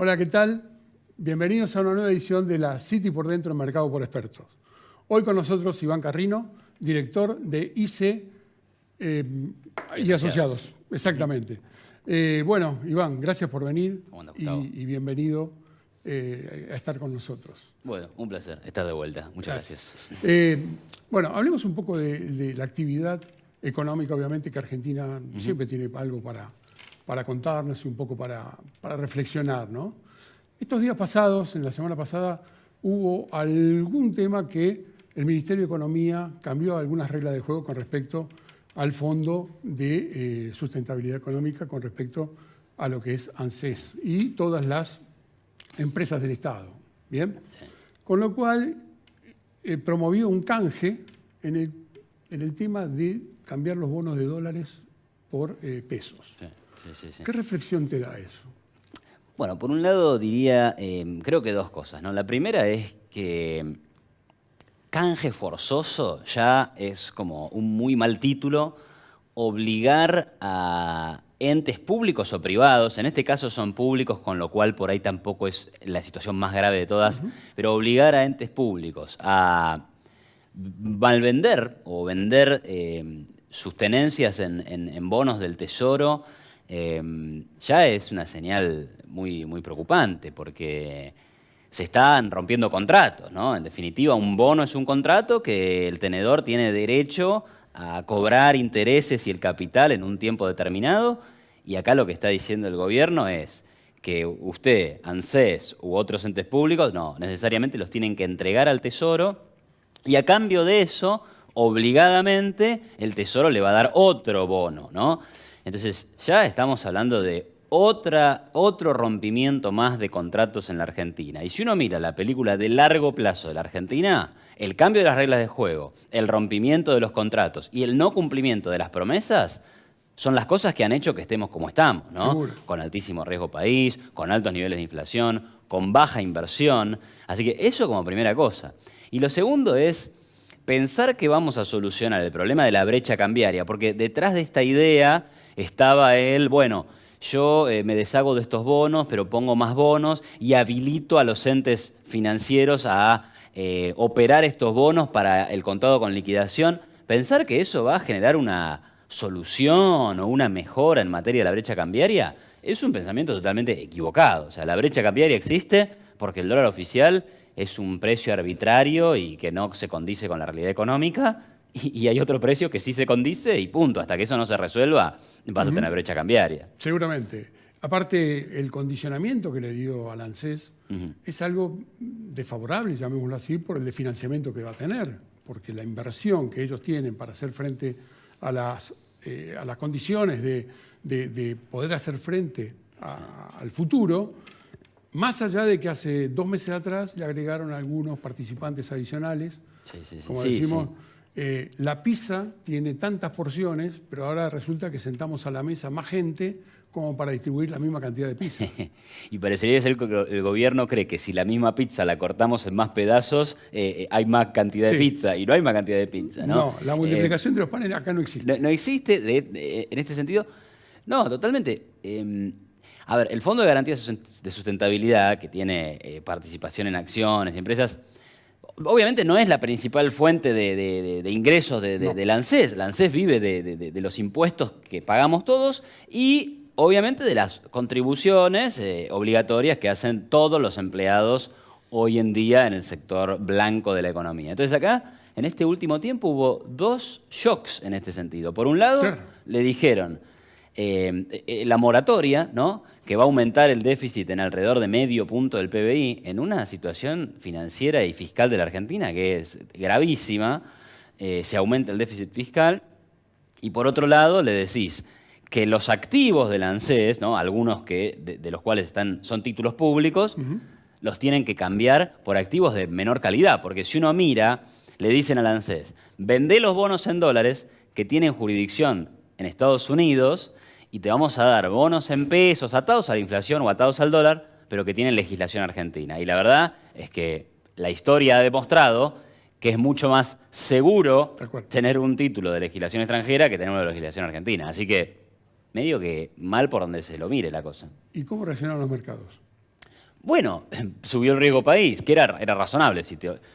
Hola, ¿qué tal? Bienvenidos a una nueva edición de la City por Dentro, Mercado por Expertos. Hoy con nosotros Iván Carrino, director de IC y Asociados. Exactamente. Bueno, Iván, gracias por venir y bienvenido a estar con nosotros. Bueno, un placer estar de vuelta. Muchas gracias. Bueno, hablemos un poco de la actividad económica, obviamente, que Argentina siempre tiene algo para contarnos y un poco para reflexionar, ¿no? Estos días pasados, en la semana pasada, hubo algún tema que el Ministerio de Economía cambió algunas reglas de juego con respecto al Fondo de Sustentabilidad Económica, con respecto a lo que es ANSES y todas las empresas del Estado. ¿Bien? Sí. Con lo cual, promovió un canje en el tema de cambiar los bonos de dólares por pesos. Sí. Sí. ¿Qué reflexión te da eso? Bueno, por un lado diría, creo que dos cosas, ¿no? La primera es que canje forzoso ya es como un muy mal título. Obligar a entes públicos o privados, en este caso son públicos, con lo cual por ahí tampoco es la situación más grave de todas, pero obligar a entes públicos a malvender o vender sus tenencias en bonos del Tesoro, ya es una señal muy preocupante, porque se están rompiendo contratos, ¿no? En definitiva, un bono es un contrato que el tenedor tiene derecho a cobrar intereses y el capital en un tiempo determinado, y acá lo que está diciendo el gobierno es que usted, ANSES u otros entes públicos, no, necesariamente los tienen que entregar al Tesoro, y a cambio de eso, obligadamente, el Tesoro le va a dar otro bono, ¿no? Entonces, ya estamos hablando de otro rompimiento más de contratos en la Argentina. Y si uno mira la película de largo plazo de la Argentina, el cambio de las reglas de juego, el rompimiento de los contratos y el no cumplimiento de las promesas son las cosas que han hecho que estemos como estamos, ¿no? Seguro. Con altísimo riesgo país, con altos niveles de inflación, con baja inversión. Así que eso como primera cosa. Y lo segundo es pensar que vamos a solucionar el problema de la brecha cambiaria, porque detrás de esta idea estaba bueno, yo me deshago de estos bonos, pero pongo más bonos y habilito a los entes financieros a operar estos bonos para el contado con liquidación. Pensar que eso va a generar una solución o una mejora en materia de la brecha cambiaria es un pensamiento totalmente equivocado. O sea, la brecha cambiaria existe porque el dólar oficial es un precio arbitrario y que no se condice con la realidad económica, y hay otro precio que sí se condice y punto. Hasta que eso no se resuelva, vas a tener brecha cambiaria. Seguramente. Aparte, el condicionamiento que le dio al ANSES es algo desfavorable, llamémoslo así, por el de financiamiento que va a tener, porque la inversión que ellos tienen para hacer frente a las condiciones de poder hacer frente al futuro, más allá de que hace 2 meses atrás le agregaron algunos participantes adicionales, como decimos. La pizza tiene tantas porciones, pero ahora resulta que sentamos a la mesa más gente como para distribuir la misma cantidad de pizza. Y parecería ser que el gobierno cree que si la misma pizza la cortamos en más pedazos, hay más cantidad de pizza, y no hay más cantidad de pizza, ¿no? No, la multiplicación de los panes acá no existe. No existe en este sentido. No, totalmente. A ver, el Fondo de Garantías de Sustentabilidad, que tiene participación en acciones y empresas, obviamente no es la principal fuente de ingresos del ANSES. La ANSES vive de los impuestos que pagamos todos y obviamente de las contribuciones obligatorias que hacen todos los empleados hoy en día en el sector blanco de la economía. Entonces acá, en este último tiempo, hubo 2 shocks en este sentido. Por un lado, le dijeron la moratoria, ¿no?, que va a aumentar el déficit en alrededor de medio punto del PBI, en una situación financiera y fiscal de la Argentina que es gravísima. Se aumenta el déficit fiscal, y por otro lado le decís que los activos del ANSES, ¿no?, algunos de los cuales son títulos públicos, los tienen que cambiar por activos de menor calidad, porque si uno mira, le dicen al ANSES, vendé los bonos en dólares que tienen jurisdicción en Estados Unidos y te vamos a dar bonos en pesos atados a la inflación o atados al dólar, pero que tienen legislación argentina. Y la verdad es que la historia ha demostrado que es mucho más seguro tener un título de legislación extranjera que tener uno de legislación argentina. Así que medio que mal por donde se lo mire la cosa. ¿Y cómo reaccionaron los mercados? Bueno, subió el riesgo país, que era razonable.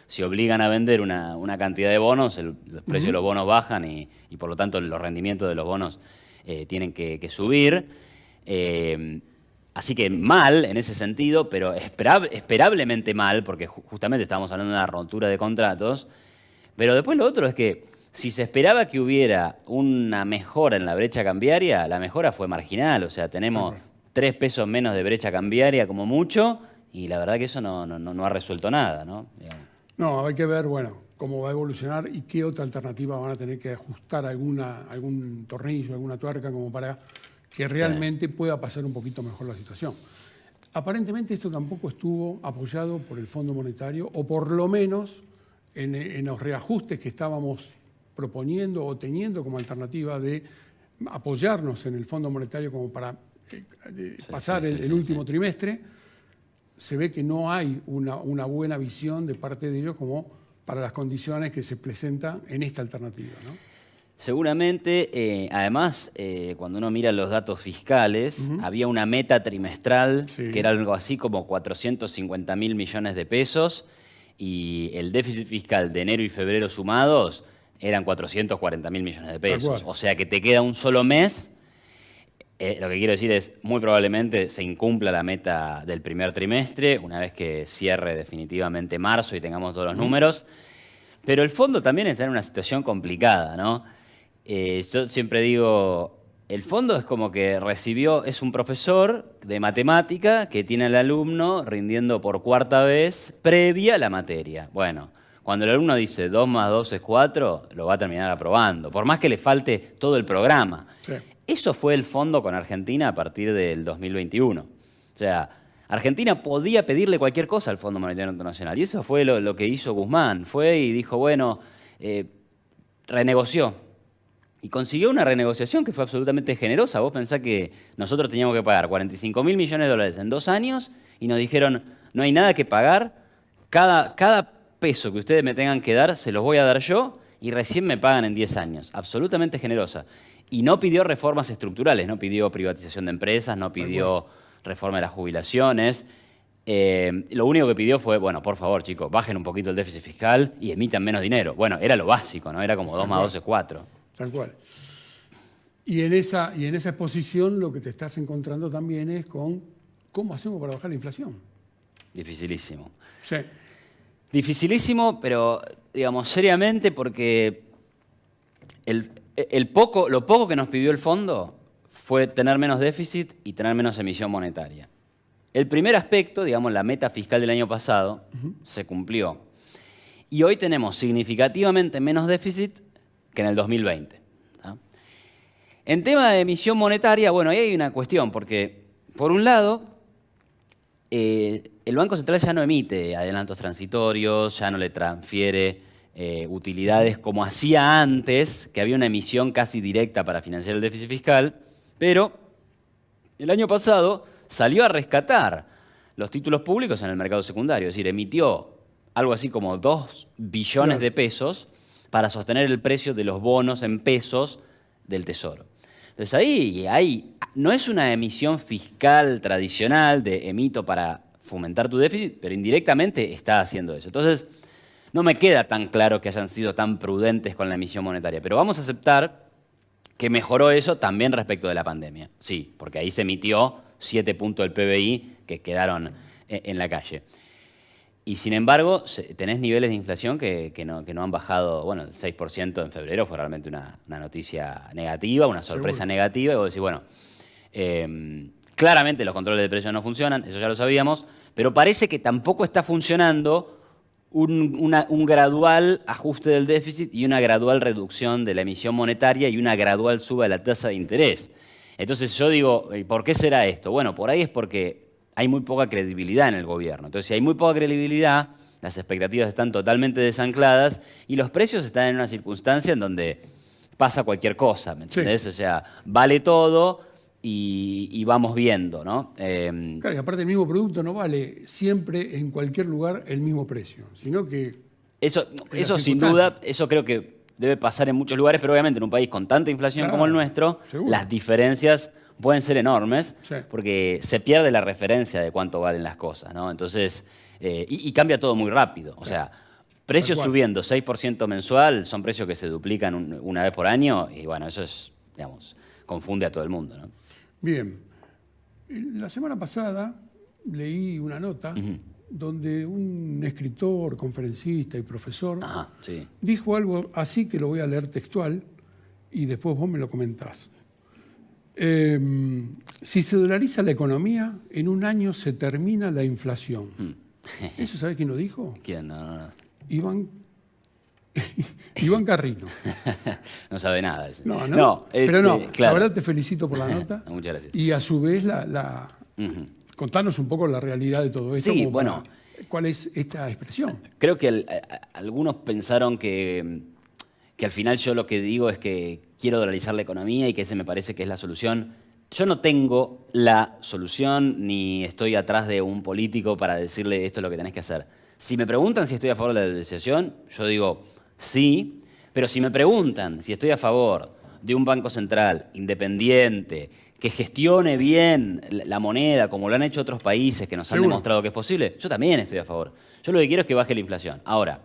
Si obligan a vender una cantidad de bonos, los precios de los bonos bajan y por lo tanto los rendimientos de los bonos tienen que subir. Así que mal en ese sentido, pero esperablemente mal, porque justamente estamos hablando de una rotura de contratos. Pero después lo otro es que si se esperaba que hubiera una mejora en la brecha cambiaria, la mejora fue marginal. O sea, tenemos 3 pesos menos de brecha cambiaria como mucho, y la verdad que eso no ha resuelto nada, ¿no? Digamos. No, hay que ver, bueno, cómo va a evolucionar y qué otra alternativa van a tener que ajustar algún tornillo, alguna tuerca, como para que realmente pueda pasar un poquito mejor la situación. Aparentemente esto tampoco estuvo apoyado por el Fondo Monetario, o por lo menos en los reajustes que estábamos proponiendo o teniendo como alternativa de apoyarnos en el Fondo Monetario como para pasar el último trimestre. Se ve que no hay una buena visión de parte de ellos como para las condiciones que se presentan en esta alternativa, ¿no? Seguramente, además, cuando uno mira los datos fiscales, había una meta trimestral que era algo así como 450.000 millones de pesos, y el déficit fiscal de enero y febrero sumados eran 440.000 millones de pesos. O sea que te queda un solo mes. Lo que quiero decir es, muy probablemente se incumpla la meta del primer trimestre, una vez que cierre definitivamente marzo y tengamos todos los números. Pero el fondo también está en una situación complicada, ¿no? Yo siempre digo, el fondo es como que es un profesor de matemática que tiene al alumno rindiendo por 4ª vez previa la materia. Bueno, cuando el alumno dice 2 más 2 es 4, lo va a terminar aprobando, por más que le falte todo el programa. Sí. Eso fue el fondo con Argentina a partir del 2021. O sea, Argentina podía pedirle cualquier cosa al Fondo Monetario Internacional, y eso fue lo que hizo Guzmán. Fue y dijo, bueno, renegoció. Y consiguió una renegociación que fue absolutamente generosa. Vos pensás que nosotros teníamos que pagar 45.000 millones de dólares en 2 años y nos dijeron, no hay nada que pagar, cada peso que ustedes me tengan que dar se los voy a dar yo y recién me pagan en 10 años. Absolutamente generosa. Y no pidió reformas estructurales, no pidió privatización de empresas, no pidió reforma de las jubilaciones. Lo único que pidió fue, bueno, por favor, chicos, bajen un poquito el déficit fiscal y emitan menos dinero. Bueno, era lo básico, ¿no? Era como 2 más 2 es 4. Tal cual. Y en esa exposición lo que te estás encontrando también es con cómo hacemos para bajar la inflación. Dificilísimo. Sí. Dificilísimo, pero digamos seriamente, porque lo poco que nos pidió el fondo fue tener menos déficit y tener menos emisión monetaria. El primer aspecto, digamos, la meta fiscal del año pasado, se cumplió. Y hoy tenemos significativamente menos déficit que en el 2020. ¿tá? En tema de emisión monetaria, bueno, ahí hay una cuestión, porque por un lado, el Banco Central ya no emite adelantos transitorios, ya no le transfiere utilidades como hacía antes, que había una emisión casi directa para financiar el déficit fiscal, pero el año pasado salió a rescatar los títulos públicos en el mercado secundario, es decir, emitió algo así como 2 billones de pesos para sostener el precio de los bonos en pesos del Tesoro. Entonces ahí no es una emisión fiscal tradicional de emito para fomentar tu déficit, pero indirectamente está haciendo eso. Entonces, no me queda tan claro que hayan sido tan prudentes con la emisión monetaria, pero vamos a aceptar que mejoró eso también respecto de la pandemia. Sí, porque ahí se emitió 7 puntos del PBI que quedaron en la calle. Y sin embargo, tenés niveles de inflación que no han bajado. Bueno, el 6% en febrero fue realmente una noticia negativa, una sorpresa negativa. Y vos decís, bueno, claramente los controles de precios no funcionan, eso ya lo sabíamos, pero parece que tampoco está funcionando un gradual ajuste del déficit y una gradual reducción de la emisión monetaria y una gradual suba de la tasa de interés. Entonces yo digo, ¿por qué será esto? Bueno, por ahí es porque hay muy poca credibilidad en el gobierno. Entonces, si hay muy poca credibilidad, las expectativas están totalmente desancladas y los precios están en una circunstancia en donde pasa cualquier cosa, ¿me entendés? Sí. O sea, vale todo y vamos viendo, ¿no? Claro, y aparte el mismo producto no vale siempre en cualquier lugar el mismo precio, sino que... Eso sin duda, eso creo que debe pasar en muchos lugares, pero obviamente en un país con tanta inflación como el nuestro, las diferencias pueden ser enormes Sí. porque se pierde la referencia de cuánto valen las cosas, ¿no? Entonces, y cambia todo muy rápido. O sea, precios Tal cual. subiendo 6% mensual son precios que se duplican una vez por año y bueno, eso es, digamos, confunde a todo el mundo, ¿no? Bien. La semana pasada leí una nota donde un escritor, conferencista y profesor Ajá, sí. dijo algo así que lo voy a leer textual y después vos me lo comentás. Si se dolariza la economía, en un año se termina la inflación. ¿Eso sabés quién lo dijo? ¿Quién? No. Iván Carrino. No sabe nada. Ese. No, pero no. La claro. verdad te felicito por la nota. Muchas gracias. Y a su vez, contanos un poco la realidad de todo esto. Sí, como bueno. ¿Cuál es esta expresión? Creo que algunos pensaron que al final yo lo que digo es que quiero dolarizar la economía y que ese me parece que es la solución. Yo no tengo la solución ni estoy atrás de un político para decirle esto es lo que tenés que hacer. Si me preguntan si estoy a favor de la dolarización, yo digo sí, pero si me preguntan si estoy a favor de un banco central independiente que gestione bien la moneda como lo han hecho otros países que nos han demostrado que es posible, yo también estoy a favor. Yo lo que quiero es que baje la inflación. Ahora,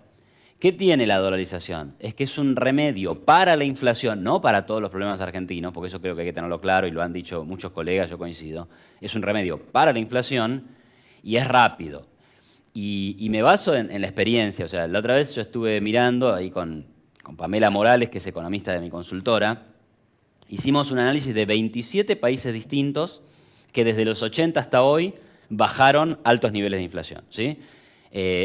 ¿qué tiene la dolarización? Es que es un remedio para la inflación, no para todos los problemas argentinos, porque eso creo que hay que tenerlo claro y lo han dicho muchos colegas, yo coincido. Es un remedio para la inflación y es rápido. Y me baso en la experiencia. O sea, la otra vez yo estuve mirando ahí con Pamela Morales, que es economista de mi consultora. Hicimos un análisis de 27 países distintos que desde los 80 hasta hoy bajaron altos niveles de inflación, ¿sí?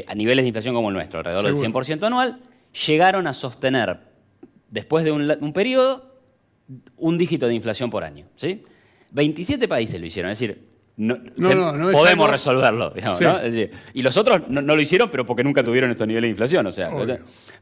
A niveles de inflación como el nuestro, alrededor del 100% anual, llegaron a sostener, después de un periodo, un dígito de inflación por año, ¿sí? 27 países lo hicieron, es decir, podemos algo... resolverlo, digamos, sí. ¿No? Es decir, y los otros no lo hicieron, pero porque nunca tuvieron estos niveles de inflación, o sea,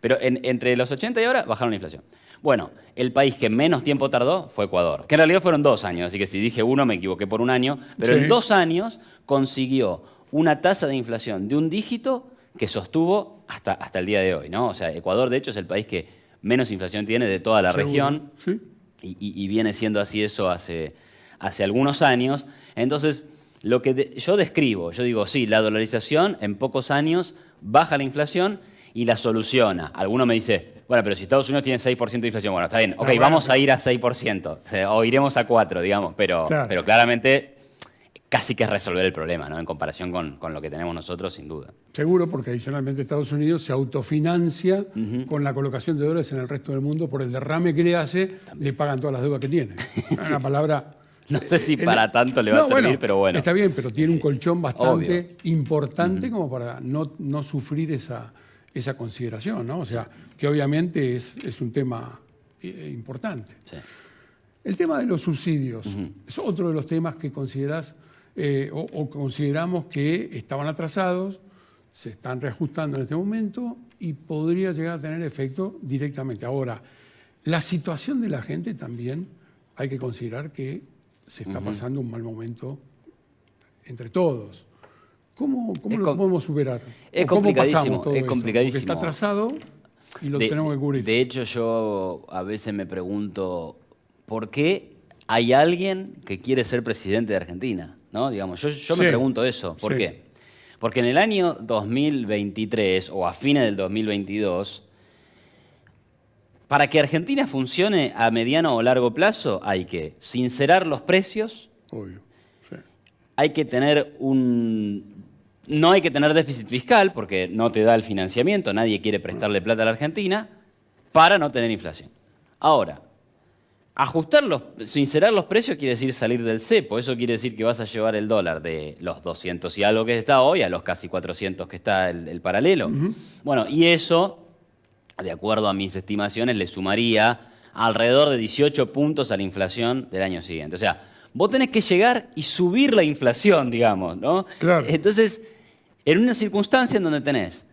pero entre los 80 y ahora bajaron la inflación. Bueno, el país que menos tiempo tardó fue Ecuador, que en realidad fueron 2 años, así que si dije uno me equivoqué por un año, pero en 2 años consiguió una tasa de inflación de un dígito que sostuvo hasta el día de hoy, ¿no? O sea, Ecuador, de hecho, es el país que menos inflación tiene de toda la región. ¿Sí? Y viene siendo así eso hace algunos años. Entonces, lo que yo describo, yo digo, sí, la dolarización en pocos años baja la inflación y la soluciona. Alguno me dice, bueno, pero si Estados Unidos tiene 6% de inflación, bueno, está bien, ok, vamos a ir a 6%, o iremos a 4%, digamos, pero claramente casi que es resolver el problema, ¿no? En comparación con lo que tenemos nosotros, sin duda. Seguro, porque adicionalmente Estados Unidos se autofinancia con la colocación de dólares en el resto del mundo por el derrame que le hace, también le pagan todas las deudas que tiene. Una palabra... No sé si para tanto le va a servir, pero bueno. Está bien, pero tiene un colchón bastante importante como para no sufrir esa consideración, ¿no? O sea, que obviamente es un tema importante. Sí. El tema de los subsidios es otro de los temas que considerás o consideramos que estaban atrasados, se están reajustando en este momento y podría llegar a tener efecto directamente. Ahora, la situación de la gente también hay que considerar que se está pasando un mal momento entre todos. ¿Cómo lo podemos superar? Es ¿Cómo pasamos todo es eso? complicadísimo. Porque está atrasado y lo tenemos que cubrir. De hecho, yo a veces me pregunto, ¿por qué hay alguien que quiere ser presidente de Argentina? ¿No? Digamos, yo me pregunto eso. ¿Por qué? Porque en el año 2023 o a fines del 2022, para que Argentina funcione a mediano o largo plazo, hay que sincerar los precios. Obvio. Sí. Hay que tener no hay que tener déficit fiscal, porque no te da el financiamiento, nadie quiere prestarle plata a la Argentina, para no tener inflación. Ahora, sincerar los precios quiere decir salir del cepo. Eso quiere decir que vas a llevar el dólar de los 200 y algo que está hoy a los casi 400 que está el paralelo. Bueno, y eso, de acuerdo a mis estimaciones, le sumaría alrededor de 18 puntos a la inflación del año siguiente. O sea, vos tenés que llegar y subir la inflación, digamos, ¿no? Claro. Entonces, en una circunstancia en donde tenés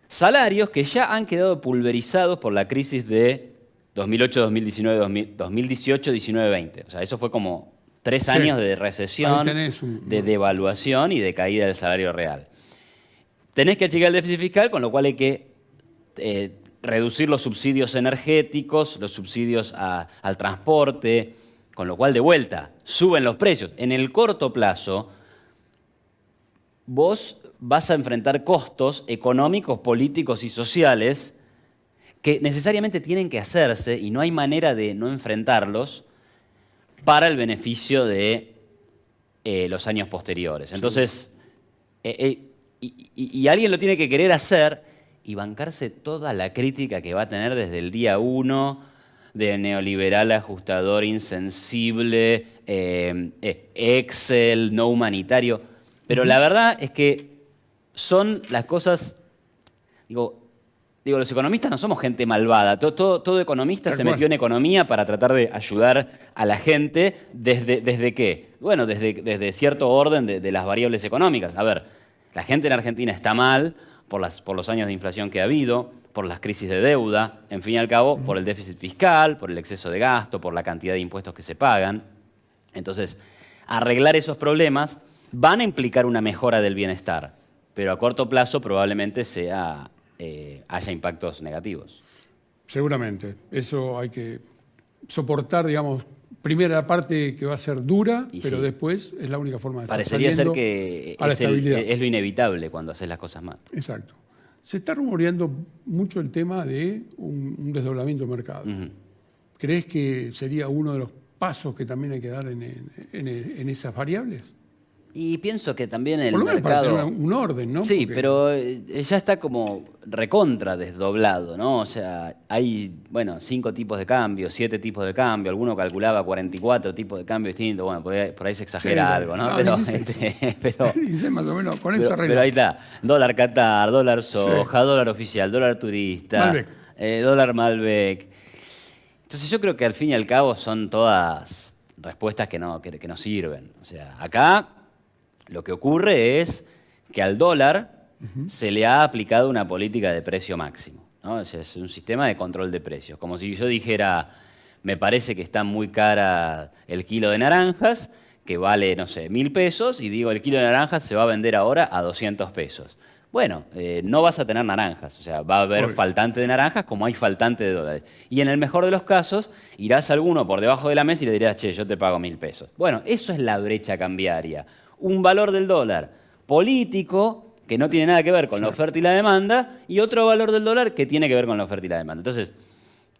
salarios que ya han quedado pulverizados por la crisis de 2008, 2019, 2018, 19, 20. O sea, eso fue como 3 años de recesión, de devaluación y de caída del salario real. Tenés que achicar el déficit fiscal, con lo cual hay que reducir los subsidios energéticos, los subsidios al transporte, Con lo cual, de vuelta, suben los precios. En el corto plazo, vos vas a enfrentar costos económicos, políticos y sociales que necesariamente tienen que hacerse y no hay manera de no enfrentarlos para el beneficio de los años posteriores. Entonces, y alguien lo tiene que querer hacer y bancarse toda la crítica que va a tener desde el día 1 de neoliberal, ajustador, insensible, Excel, no humanitario. Pero la verdad es que son las cosas, digo, los economistas no somos gente malvada. Todo economista se metió en economía para tratar de ayudar a la gente desde ¿qué? Bueno, desde cierto orden de las variables económicas. A ver, la gente en Argentina está mal por los años de inflación que ha habido, por las crisis de deuda, en fin y al cabo, por el déficit fiscal, por el exceso de gasto, por la cantidad de impuestos que se pagan. Entonces, arreglar esos problemas van a implicar una mejora del bienestar, pero a corto plazo probablemente haya impactos negativos. Seguramente. Eso hay que soportar, digamos, primero la parte que va a ser dura, pero después es la única forma de estar Parecería ser saliendo que a la estabilidad. es lo inevitable cuando haces las cosas mal. Exacto. Se está rumoreando mucho el tema de un desdoblamiento del mercado. ¿Crees que sería uno de los pasos que también hay que dar en esas variables? Y pienso que también el Por lo menos mercado... para tener un orden, ¿no? Sí, Porque pero ya está como recontra desdoblado, ¿no? O sea, hay, 5 tipos de cambio, 7 tipos de cambio, alguno calculaba 44 tipos de cambio distintos, bueno, por ahí se exagera algo, ¿no? Pero dice más o menos con esa regla. pero ahí está, dólar Qatar, dólar soja, dólar oficial, dólar turista, Malbec. Dólar Malbec. Entonces yo creo que al fin y al cabo son todas respuestas que no sirven. O sea, acá lo que ocurre es que al dólar se le ha aplicado una política de precio máximo, ¿no? O sea, es un sistema de control de precios. Como si yo dijera, me parece que está muy cara el kilo de naranjas, que vale, no sé, 1.000 pesos, y digo, el kilo de naranjas se va a vender ahora a 200 pesos. Bueno, no vas a tener naranjas, o sea, va a haber faltante de naranjas como hay faltante de dólares. Y en el mejor de los casos, irás a alguno por debajo de la mesa y le dirás, che, yo te pago 1.000 pesos. Bueno, eso es la brecha cambiaria. Un valor del dólar político que no tiene nada que ver con la oferta y la demanda, y otro valor del dólar que tiene que ver con la oferta y la demanda. Entonces,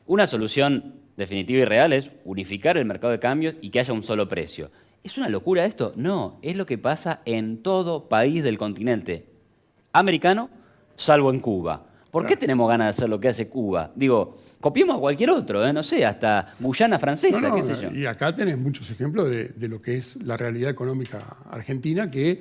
una solución definitiva y real es unificar el mercado de cambios y que haya un solo precio. ¿Es una locura esto? No, es lo que pasa en todo país del continente americano, salvo en Cuba. ¿Por qué tenemos ganas de hacer lo que hace Cuba? Digo, copiemos a cualquier otro, no sé, hasta Guyana francesa, qué sé yo. Y acá tenés muchos ejemplos de lo que es la realidad económica argentina, que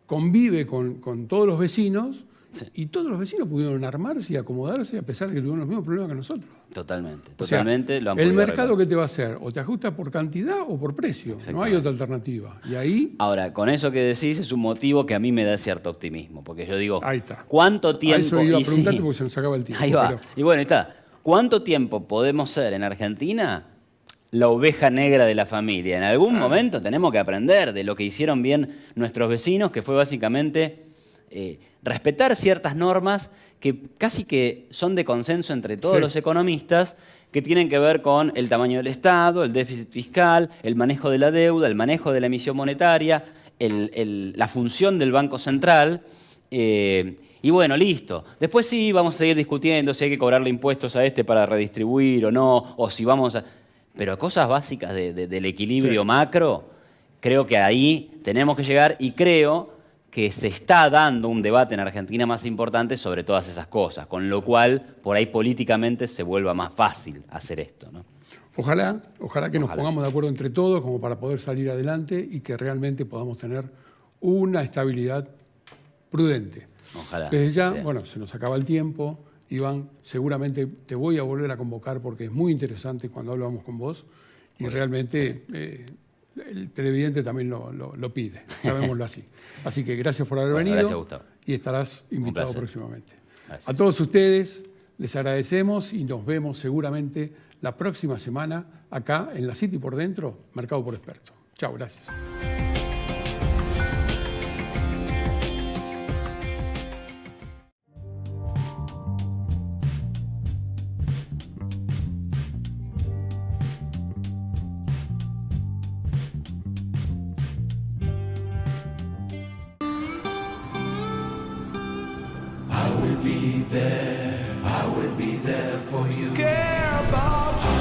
convive con todos los vecinos, y todos los vecinos pudieron armarse y acomodarse a pesar de que tuvieron los mismos problemas que nosotros. Totalmente, O sea, totalmente lo han el podido mercado arreglar. que te va a hacer, o te ajusta por cantidad o por precio, no hay otra alternativa. Y ahí... Ahora, con eso que decís es un motivo que a mí me da cierto optimismo, porque yo digo, Ahí está. ¿cuánto tiempo? A eso iba a preguntarte sí, porque se nos acaba el tiempo. ahí va. pero- Y bueno, ahí está. ¿Cuánto tiempo podemos ser en Argentina la oveja negra de la familia? En algún momento tenemos que aprender de lo que hicieron bien nuestros vecinos, que fue básicamente respetar ciertas normas que casi que son de consenso entre todos los economistas, que tienen que ver con el tamaño del Estado, el déficit fiscal, el manejo de la deuda, el manejo de la emisión monetaria, la función del Banco Central. Y bueno, listo. Después sí vamos a seguir discutiendo si hay que cobrarle impuestos a este para redistribuir o no, o si vamos a... Pero cosas básicas del equilibrio macro, creo que ahí tenemos que llegar, y creo que se está dando un debate en Argentina más importante sobre todas esas cosas, con lo cual por ahí políticamente se vuelva más fácil hacer esto, ¿no? Ojalá que nos pongamos de acuerdo entre todos como para poder salir adelante y que realmente podamos tener una estabilidad prudente. Ojalá. Desde ya, sea. bueno, se nos acaba el tiempo. Iván, seguramente te voy a volver a convocar porque es muy interesante cuando hablamos con vos y realmente el televidente también lo pide, llamémoslo así. Así que gracias por haber venido. Gracias, Gustavo. Y estarás invitado placer. próximamente. Gracias. A todos ustedes les agradecemos y nos vemos seguramente la próxima semana acá en la City por Dentro, Mercado por Experto. Chao, gracias. will be there. I will be there for you. Care about you.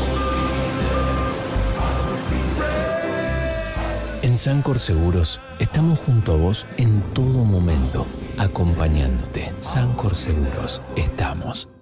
En Sancor Seguros estamos junto a vos en todo momento, acompañándote. Sancor Seguros, estamos.